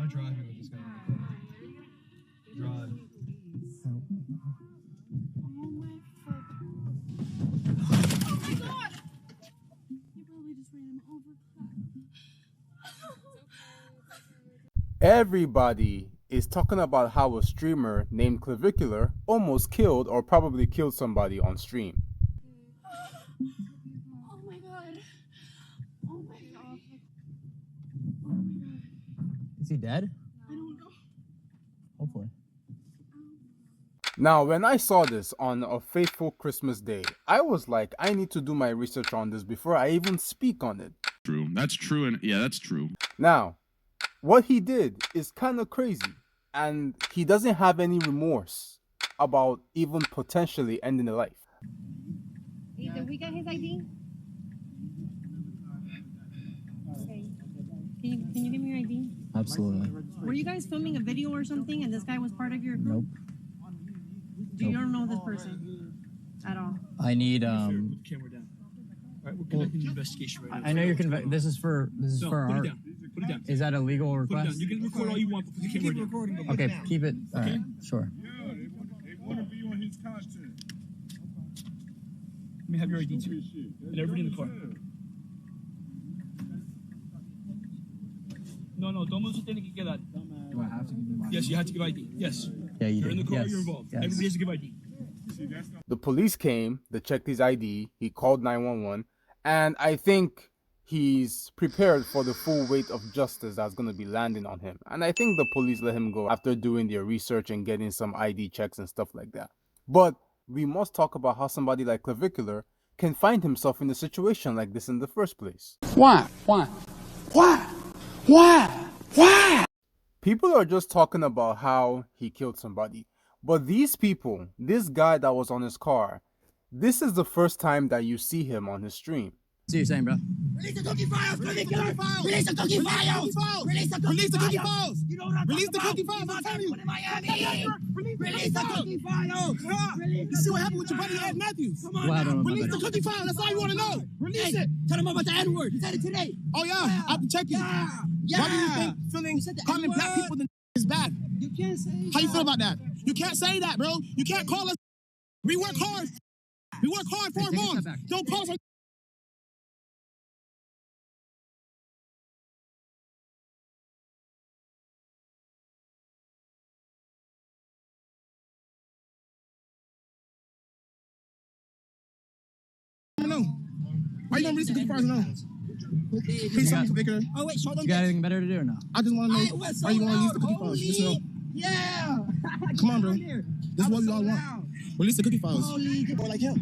Try driving with this guy. Drive. Oh my god! You probably just ran him over. Everybody is talking about how a streamer named Clavicular almost killed or probably killed somebody on stream. Oh my god. Oh my god. Oh my god. Is he dead? I don't know. Hopefully. Now, when I saw this on a fateful Christmas day, I was like, I need to do my research on this before I even speak on it. True. That's true. And yeah, that's true. Now, what he did is kind of crazy, and he doesn't have any remorse about even potentially ending a life. Hey, did we get his ID? Okay. Can you give me your ID? Absolutely. Were you guys filming a video or something and this guy was part of your group? Nope. You don't know this person at all? I need Camera down. All right, we're conducting an investigation right now. I know you're this is for No, our put art. it down. Put it down. Is that a legal Put it request? down. You can record all you want, but put the camera down. recording. Okay, keep it. All right, sure. They want to be on his content. Let me have your ID too. And everybody in the car. No, don't lose anything to get that. Do I have to give you my? Yes, you have to give ID. Yes. Yeah, you You're in do. the car, Yes. you're involved. Yes. Everybody has to give ID. The police came, they checked his ID, he called 911, and I think he's prepared for the full weight of justice that's going to be landing on him. And I think the police let him go after doing their research and getting some ID checks and stuff like that. But we must talk about how somebody like Clavicular can find himself in a situation like this in the first place. Why? People are just talking about how he killed somebody. But these people, this guy that was on his car, this is the first time that you see him on his stream. See what you're saying, bro? Release the cookie files! Release the cookie files! Release the cookie files! Release the cookie files! Release the cookie files! I'm telling you! Release the cookie files! You see what happened with your buddy Ed Matthews? Well, I don't know about Release the that. cookie files! That's all you want to know! Release it! Tell him about the N-word. He said it today. Oh yeah, I have to check it. Why do you think calling black people the is bad? You can't say How you feel about that? You can't say that, bro. You can't call us. We work hard. We work hard for our Take a moms. step back. Don't call us. No. Why you gonna release the cookie files now? Please tell me, Victor. Oh, wait, show them You got anything better to do or no? I just want to know why you want to release the cookie files. Just know. Yeah. Come on, bro. This is what we all want. Release the cookie files. Or like him.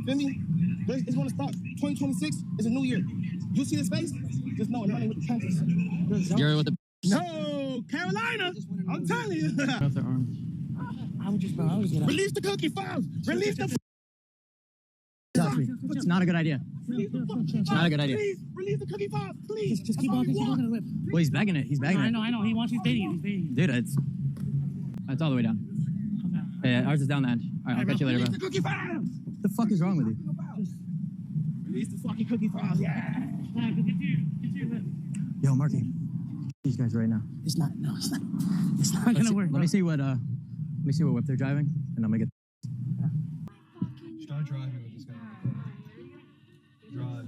Feel me? It's gonna stop. 2026 is a new year. You see this face? Just know it's running with the Kansas. You're with the. No, Carolina. I'm telling you. Off their arms. Release the cookie files. Release the. It's not a good idea. It's not a good idea. Please release the cookie files, please. Just keep walking, keep walking the whip. Well, he's begging it. He's begging it. I know. He wants you baiting. He's baiting. Dude, it's all the way down. Yeah, ours is down the end. All right, I'll catch you later, Release bro. the cookie files. What the fuck is wrong with you? Release the fucking cookie files. Yeah. Yo, Marky, these guys right now. It's not gonna work. Let me see what whip they're driving, and I'm gonna get. Try driving with this guy. Drive.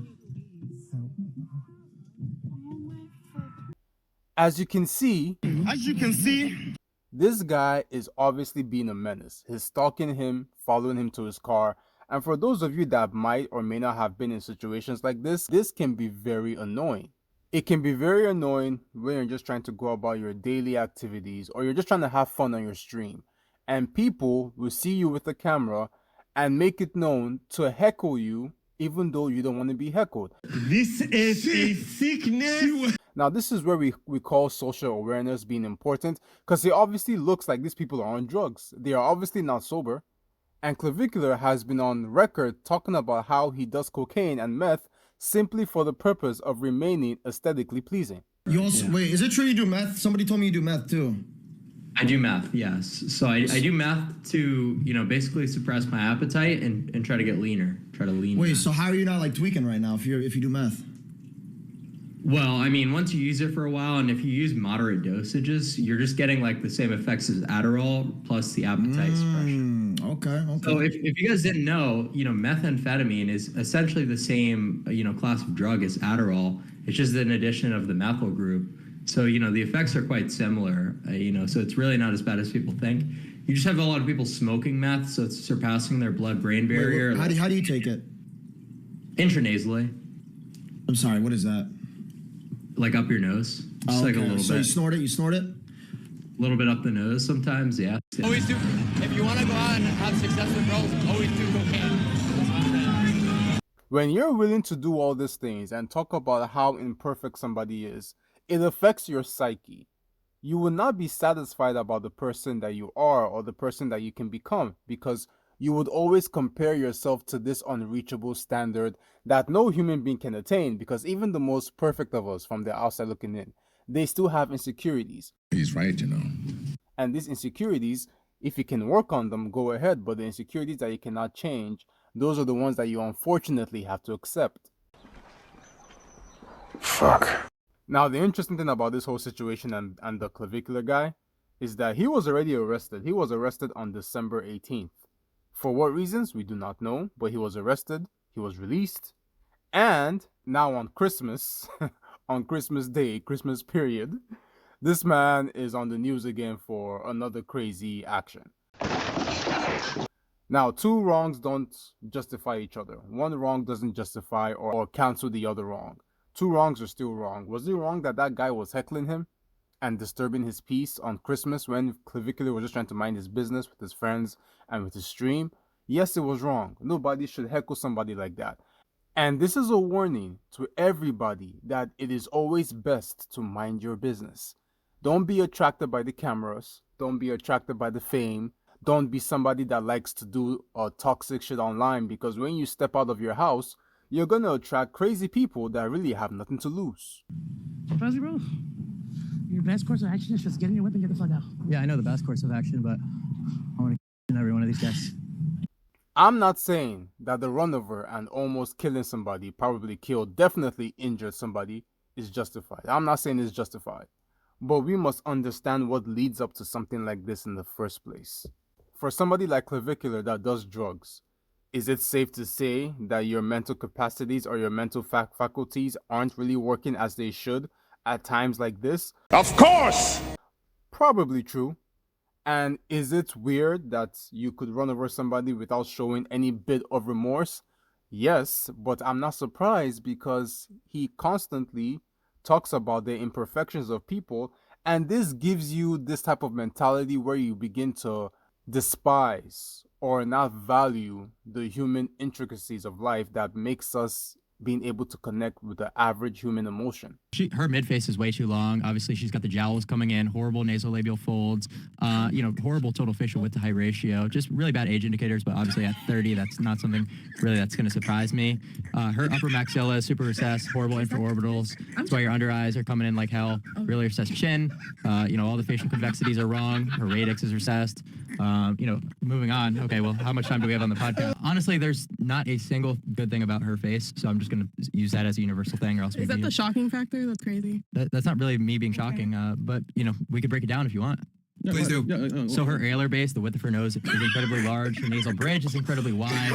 As you can see, This this guy is obviously being a menace. He's stalking him, following him to his car. And for those of you that might or may not have been in situations like this can be very annoying. It can be very annoying when you're just trying to go about your daily activities or you're just trying to have fun on your stream. And people will see you with the camera and make it known to heckle you even though you don't want to be heckled. This is a sickness. Now, this is where we call social awareness being important, because it obviously looks like these people are on drugs. They are obviously not sober. And Clavicular has been on record talking about how he does cocaine and meth simply for the purpose of remaining aesthetically pleasing. You also, wait, is it true you do meth? Somebody told me you do meth too. I do math, yes. So I do math to, basically suppress my appetite and try to get leaner, try to lean. Wait, so how are you not like tweaking right now if you do meth? Well, I mean, once you use it for a while, and if you use moderate dosages, you're just getting like the same effects as Adderall plus the appetite suppression. Okay. So if you guys didn't know, methamphetamine is essentially the same, class of drug as Adderall. It's just an addition of the methyl group. So, the effects are quite similar, so it's really not as bad as people think. You just have a lot of people smoking meth, so it's surpassing their blood-brain barrier. How do you take it? Intranasally. I'm sorry, what is that? Like up your nose. Just like a little so bit. You snort it? A little bit up the nose sometimes, yeah. Always do, if you want to go out and have success with girls, always do cocaine. When you're willing to do all these things and talk about how imperfect somebody is, it affects your psyche. You will not be satisfied about the person that you are or the person that you can become, because you would always compare yourself to this unreachable standard that no human being can attain, because even the most perfect of us from the outside looking in, they still have insecurities. He's right, And these insecurities, if you can work on them, go ahead. But the insecurities that you cannot change, those are the ones that you unfortunately have to accept. Fuck. Now, the interesting thing about this whole situation and the clavicular guy is that he was already arrested. He was arrested on December 18th. For what reasons, we do not know, but he was arrested, he was released, and now on Christmas, on Christmas Day, Christmas period, this man is on the news again for another crazy action. Now, two wrongs don't justify each other. One wrong doesn't justify or cancel the other wrong. Two wrongs are still wrong. Was it wrong that that guy was heckling him and disturbing his peace on Christmas when Clavicular was just trying to mind his business with his friends and with his stream? Yes, it was wrong. Nobody should heckle somebody like that. And this is a warning to everybody that it is always best to mind your business. Don't be attracted by the cameras. Don't be attracted by the fame. Don't be somebody that likes to do toxic shit online, because when you step out of your house, you're gonna attract crazy people that really have nothing to lose. Fuzzy, bro, your best course of action is just get in your whip and get the fuck out. Yeah, I know the best course of action, but I want to every one of these guys. I'm not saying that the run over and almost killing somebody, probably killed, definitely injured somebody, is justified. I'm not saying it's justified. But we must understand what leads up to something like this in the first place. For somebody like Clavicular that does drugs, is it safe to say that your mental capacities or your mental faculties aren't really working as they should at times like this? Of course! Probably true. And is it weird that you could run over somebody without showing any bit of remorse? Yes, but I'm not surprised, because he constantly talks about the imperfections of people, and this gives you this type of mentality where you begin to despise or not value the human intricacies of life that makes us being able to connect with the average human emotion. Her mid-face is way too long. Obviously, she's got the jowls coming in, horrible nasolabial folds, horrible total facial width to height ratio, just really bad age indicators, but obviously at 30, that's not something really that's going to surprise me. Her upper maxilla is super recessed, horrible infraorbitals. That's why your under eyes are coming in like hell. Really recessed chin. All the facial convexities are wrong. Her radix is recessed. Moving on. Okay, well, how much time do we have on the podcast? Honestly, there's not a single good thing about her face, so I'm just going to use that as a universal thing, or else Is that the shocking factor? That's crazy. That's not really me being shocking, but we could break it down if you want. Please do. So her alar base, the width of her nose is incredibly large. Her nasal bridge is incredibly wide.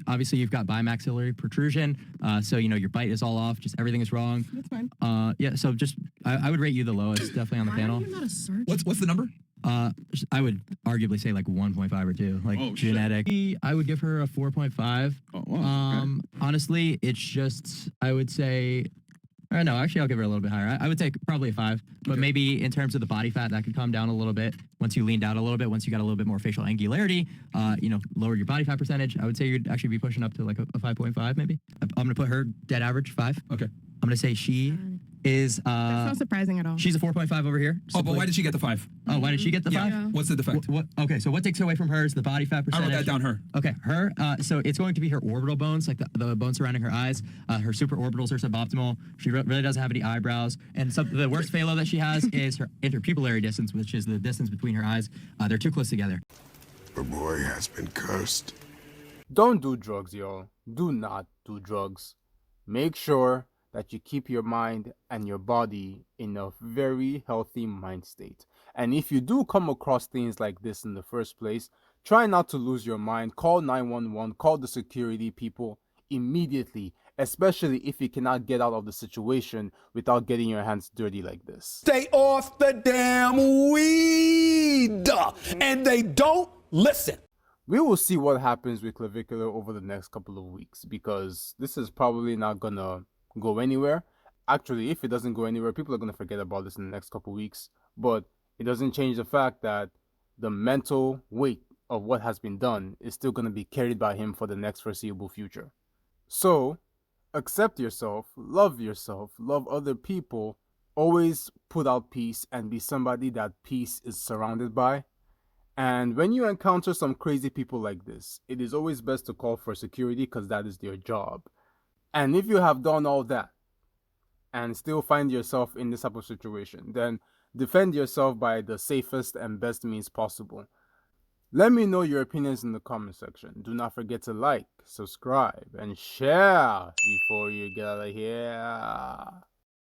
Obviously you've got bimaxillary protrusion. So your bite is all off. Just everything is wrong. That's fine. So just I would rate you the lowest, definitely on the panel. You're not a surgeon. What's the number? I would arguably say like 1.5 or 2, like genetic. I would give her a 4.5. Oh, wow. Okay. Honestly, it's just, I would say, no, actually I'll give her a little bit higher. I would say probably a 5, but maybe in terms of the body fat, that could come down a little bit once you leaned out a little bit, once you got a little bit more facial angularity, lower your body fat percentage. I would say you'd actually be pushing up to like a 5.5 maybe. I'm going to put her dead average 5. Okay. I'm going to say she is That's not surprising at all. she's a 4.5 over here. Oh, but why did she get the 5? Oh, why did she get the 5? Yeah. What's the defect? Okay, so what takes away from her is the body fat I percentage. wrote that down. Her. Okay, her. So it's going to be her orbital bones, like the bones surrounding her eyes. Her supraorbitals are suboptimal. She really doesn't have any eyebrows. And the worst phalo that she has is her interpupillary distance, which is the distance between her eyes. They're too close together. The boy has been cursed. Don't do drugs, y'all. Do not do drugs. Make sure that you keep your mind and your body in a very healthy mind state. And if you do come across things like this in the first place, try not to lose your mind. Call 911, call the security people immediately, especially if you cannot get out of the situation without getting your hands dirty like this. Stay off the damn weed, and they don't listen. We will see what happens with Clavicular over the next couple of weeks, because this is probably not gonna go anywhere. Actually, if it doesn't go anywhere, people are gonna forget about this in the next couple of weeks. But it doesn't change the fact that the mental weight of what has been done is still gonna be carried by him for the next foreseeable future. So, accept yourself, love other people, always put out peace and be somebody that peace is surrounded by. And when you encounter some crazy people like this, it is always best to call for security because that is their job. And if you have done all that and still find yourself in this type of situation, then defend yourself by the safest and best means possible. Let me know your opinions in the comment section. Do not forget to like, subscribe, and share before you get out of here.